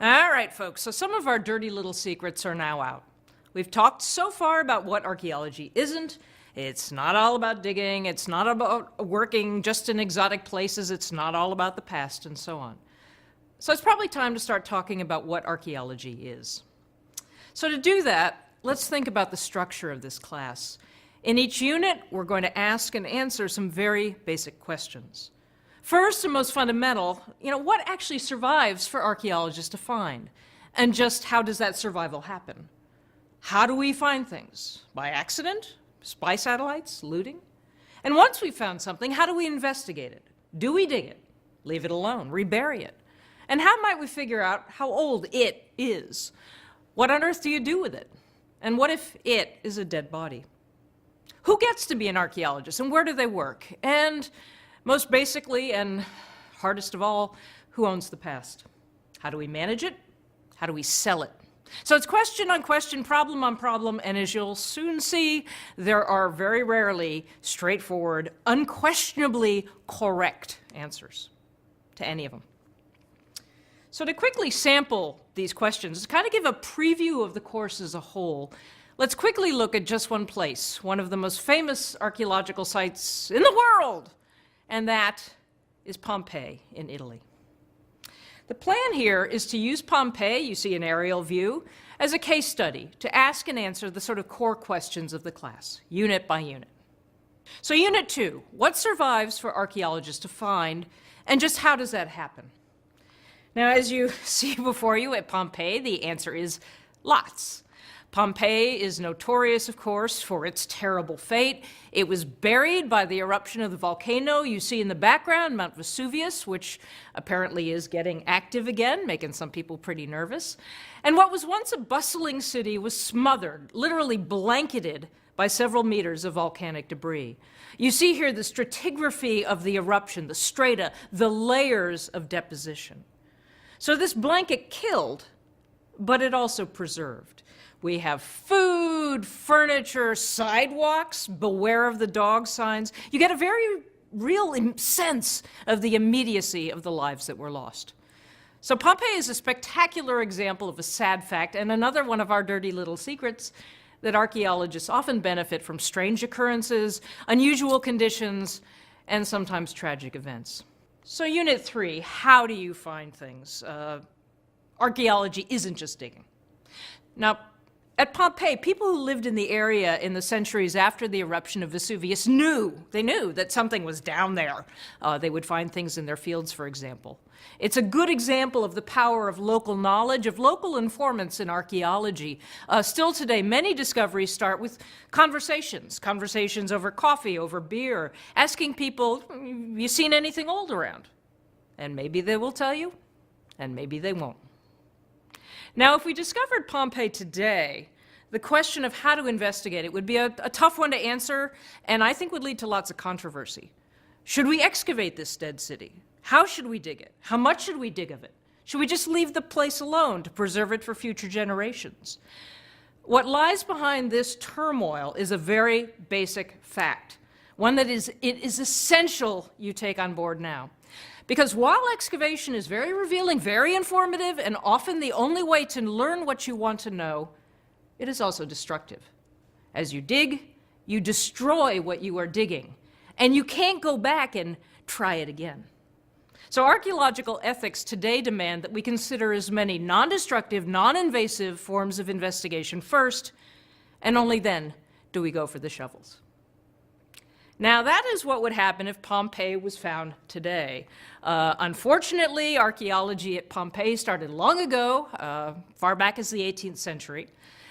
All right, folks, so some of our dirty little secrets are now out. We've talked so far about what archaeology isn't. It's not all about digging. It's not about working just in exotic places. It's not all about the past, and so on. So it's probably time to start talking about what archaeology is. So to do that, let's think about the structure of this class. In each unit, we're going to ask and answer some very basic questions. First and most fundamental, what actually survives for archaeologists to find? And just how does that survival happen? How do we find things? By accident? Spy satellites? Looting? And once we've found something, how do we investigate it? Do we dig it? Leave it alone? Rebury it? And how might we figure out how old it is? What on earth do you do with it? And what if it is a dead body? Who gets to be an archaeologist and where do they work? And most basically, and hardest of all, who owns the past? How do we manage it? How do we sell it? So it's question on question, problem on problem, and as you'll soon see, there are very rarely straightforward, unquestionably correct answers to any of them. So to quickly sample these questions, to kind of give a preview of the course as a whole, let's quickly look at just one place, one of the most famous archaeological sites in the world, and that is Pompeii in Italy. The plan here is to use Pompeii, you see an aerial view, as a case study to ask and answer the sort of core questions of the class, unit by unit. So Unit 2, what survives for archaeologists to find, and just how does that happen? Now, as you see before you at Pompeii, the answer is lots. Pompeii is notorious, of course, for its terrible fate. It was buried by the eruption of the volcano you see in the background, Mount Vesuvius, which apparently is getting active again, making some people pretty nervous. And what was once a bustling city was smothered, literally blanketed by several meters of volcanic debris. You see here the stratigraphy of the eruption, the strata, the layers of deposition. So this blanket killed, but it also preserved. We have food, furniture, sidewalks, beware of the dog signs. You get a very real sense of the immediacy of the lives that were lost. So Pompeii is a spectacular example of a sad fact and another one of our dirty little secrets that archaeologists often benefit from strange occurrences, unusual conditions, and sometimes tragic events. So Unit 3, how do you find things? Archaeology isn't just digging. Now, at Pompeii, people who lived in the area in the centuries after the eruption of Vesuvius knew that something was down there. They would find things in their fields, for example. It's a good example of the power of local knowledge, of local informants in archaeology. Still today, many discoveries start with conversations over coffee, over beer, asking people, have you seen anything old around? And maybe they will tell you, and maybe they won't. Now, if we discovered Pompeii today, the question of how to investigate it would be a tough one to answer, and I think would lead to lots of controversy. Should we excavate this dead city? How should we dig it? How much should we dig of it? Should we just leave the place alone to preserve it for future generations? What lies behind this turmoil is a very basic fact, one that it is essential you take on board now. Because while excavation is very revealing, very informative, and often the only way to learn what you want to know, it is also destructive. As you dig, you destroy what you are digging, and you can't go back and try it again. So archaeological ethics today demand that we consider as many non-destructive, non-invasive forms of investigation first, and only then do we go for the shovels. Now, that is what would happen if Pompeii was found today. Unfortunately, archaeology at Pompeii started long ago, far back as the 18th century.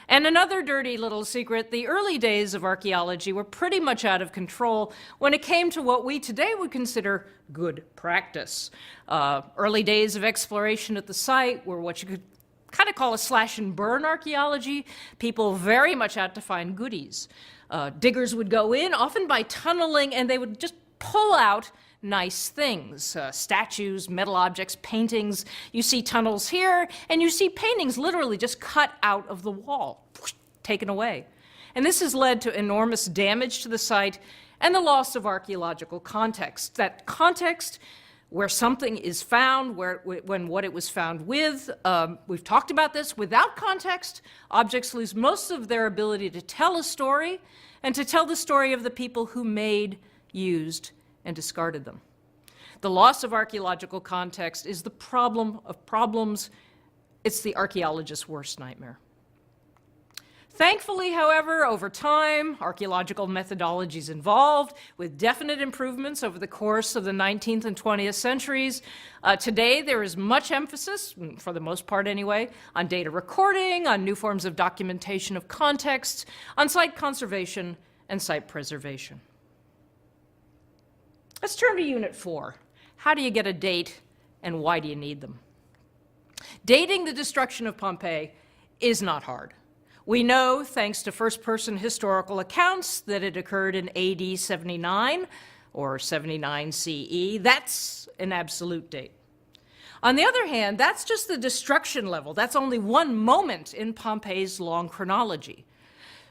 And another dirty little secret, the early days of archaeology were pretty much out of control when it came to what we today would consider good practice. Early days of exploration at the site were what you could kind of call a slash and burn archaeology, people very much out to find goodies. Diggers would go in, often by tunneling, and they would just pull out nice things, statues, metal objects, paintings. You see tunnels here, and you see paintings literally just cut out of the wall, taken away. And this has led to enormous damage to the site and the loss of archaeological context. That context where something is found, when what it was found with. We've talked about this. Without context, objects lose most of their ability to tell a story and to tell the story of the people who made, used, and discarded them. The loss of archaeological context is the problem of problems. It's the archaeologist's worst nightmare. Thankfully, however, over time, archaeological methodologies evolved with definite improvements over the course of the 19th and 20th centuries. Today, there is much emphasis, for the most part anyway, on data recording, on new forms of documentation of context, on site conservation and site preservation. Let's turn to Unit 4. How do you get a date, and why do you need them? Dating the destruction of Pompeii is not hard. We know, thanks to first-person historical accounts, that it occurred in AD 79 or 79 CE. That's an absolute date. On the other hand, that's just the destruction level. That's only one moment in Pompeii's long chronology.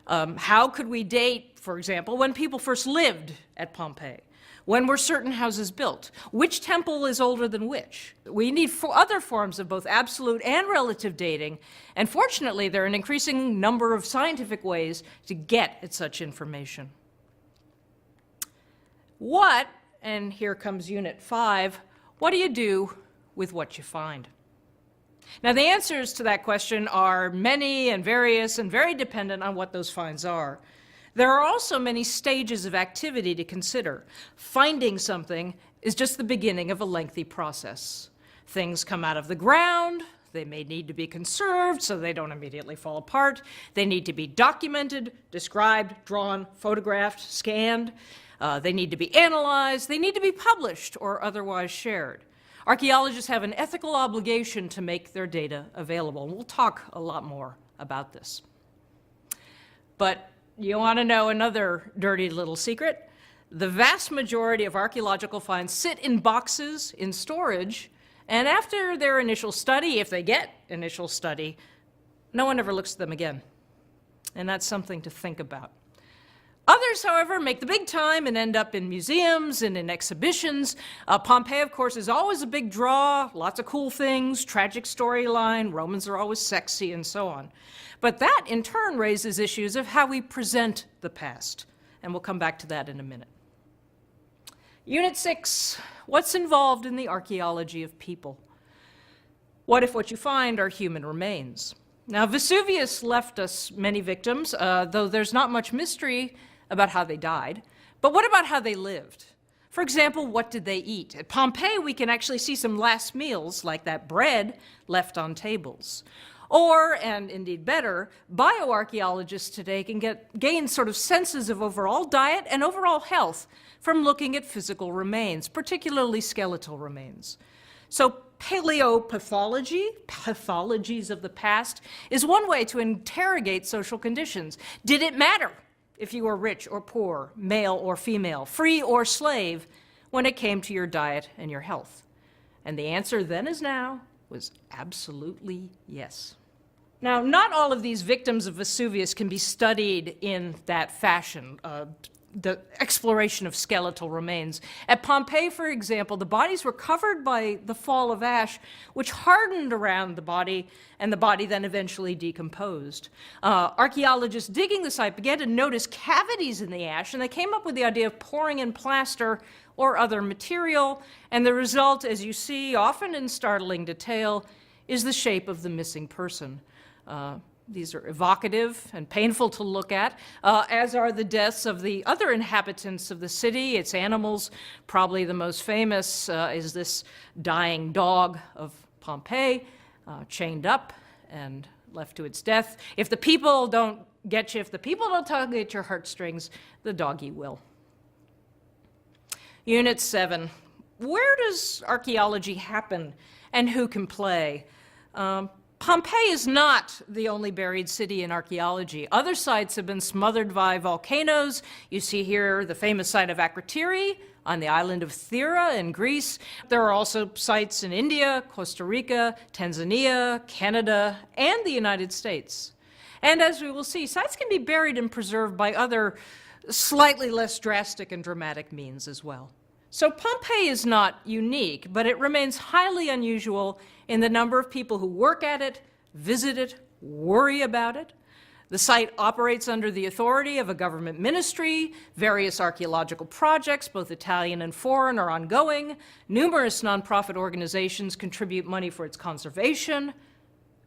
How could we date, for example, when people first lived at Pompeii? When were certain houses built? Which temple is older than which? We need other forms of both absolute and relative dating, and fortunately, there are an increasing number of scientific ways to get at such information. What, and here comes Unit 5, what do you do with what you find? Now, the answers to that question are many and various and very dependent on what those finds are. There are also many stages of activity to consider. Finding something is just the beginning of a lengthy process. Things come out of the ground. They may need to be conserved so they don't immediately fall apart. They need to be documented, described, drawn, photographed, scanned. They need to be analyzed. They need to be published or otherwise shared. Archaeologists have an ethical obligation to make their data available, and we'll talk a lot more about this. But you want to know another dirty little secret? The vast majority of archaeological finds sit in boxes in storage, and after their initial study, if they get initial study, no one ever looks at them again. And that's something to think about. Others, however, make the big time and end up in museums and in exhibitions. Pompeii, of course, is always a big draw, lots of cool things, tragic storyline, Romans are always sexy, and so on. But that, in turn, raises issues of how we present the past, and we'll come back to that in a minute. Unit 6, what's involved in the archaeology of people? What if what you find are human remains? Now, Vesuvius left us many victims, though there's not much mystery about how they died. But what about how they lived? For example, what did they eat? At Pompeii, we can actually see some last meals, like that bread left on tables. Or, and indeed better, bioarchaeologists today can gain sort of senses of overall diet and overall health from looking at physical remains, particularly skeletal remains. So paleopathology, pathologies of the past, is one way to interrogate social conditions. Did it matter if you were rich or poor, male or female, free or slave, when it came to your diet and your health? And the answer then as now was absolutely yes. Now, not all of these victims of Vesuvius can be studied in that fashion, the exploration of skeletal remains. At Pompeii, for example, the bodies were covered by the fall of ash, which hardened around the body, and the body then eventually decomposed. Archaeologists digging the site began to notice cavities in the ash, and they came up with the idea of pouring in plaster or other material, and the result, as you see, often in startling detail, is the shape of the missing person. These are evocative and painful to look at, as are the deaths of the other inhabitants of the city, its animals. Probably the most famous is this dying dog of Pompeii, chained up and left to its death. If the people don't get you, if the people don't tug at your heartstrings, the doggy will. Unit 7, where does archaeology happen and who can play? Pompeii is not the only buried city in archaeology. Other sites have been smothered by volcanoes. You see here the famous site of Akrotiri on the island of Thera in Greece. There are also sites in India, Costa Rica, Tanzania, Canada, and the United States. And as we will see, sites can be buried and preserved by other slightly less drastic and dramatic means as well. So Pompeii is not unique, but it remains highly unusual in the number of people who work at it, visit it, worry about it. The site operates under the authority of a government ministry. Various archaeological projects, both Italian and foreign, are ongoing. Numerous nonprofit organizations contribute money for its conservation.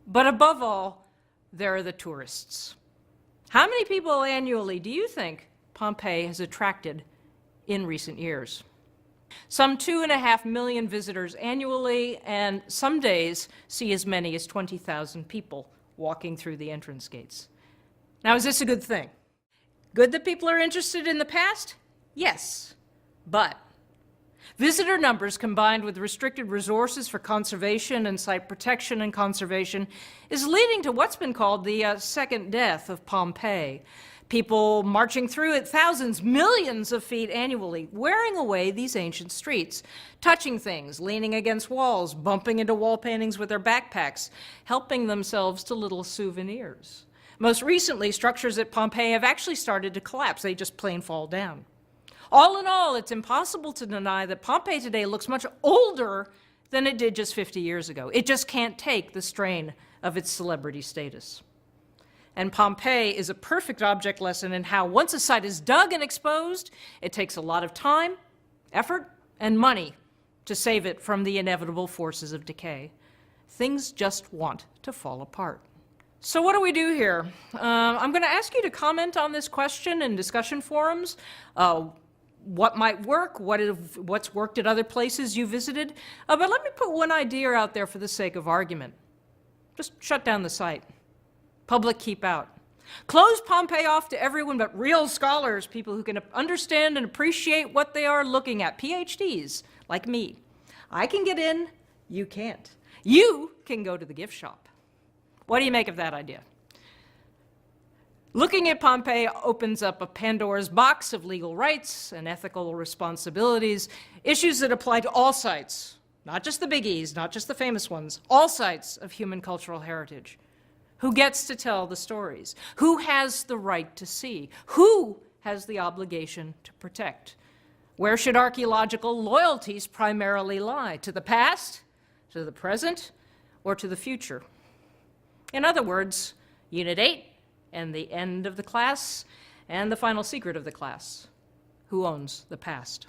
But above all, there are the tourists. How many people annually do you think Pompeii has attracted in recent years? Some 2.5 million visitors annually, and some days see as many as 20,000 people walking through the entrance gates. Now, is this a good thing? Good that people are interested in the past? Yes, but visitor numbers combined with restricted resources for conservation and site protection and conservation is leading to what's been called the second death of Pompeii. People marching through it thousands, millions of feet annually, wearing away these ancient streets, touching things, leaning against walls, bumping into wall paintings with their backpacks, helping themselves to little souvenirs. Most recently, structures at Pompeii have actually started to collapse. They just plain fall down. All in all, it's impossible to deny that Pompeii today looks much older than it did just 50 years ago. It just can't take the strain of its celebrity status. And Pompeii is a perfect object lesson in how once a site is dug and exposed, it takes a lot of time, effort, and money to save it from the inevitable forces of decay. Things just want to fall apart. So what do we do here? I'm going to ask you to comment on this question in discussion forums. What might work, what's worked at other places you visited. But let me put one idea out there for the sake of argument. Just shut down the site. Public keep out. Close Pompeii off to everyone but real scholars, people who can understand and appreciate what they are looking at, PhDs like me. I can get in, you can't. You can go to the gift shop. What do you make of that idea? Looking at Pompeii opens up a Pandora's box of legal rights and ethical responsibilities, issues that apply to all sites, not just the biggies, not just the famous ones, all sites of human cultural heritage. Who gets to tell the stories? Who has the right to see? Who has the obligation to protect? Where should archaeological loyalties primarily lie? To the past, to the present, or to the future? In other words, Unit 8 and the end of the class and the final secret of the class. Who owns the past?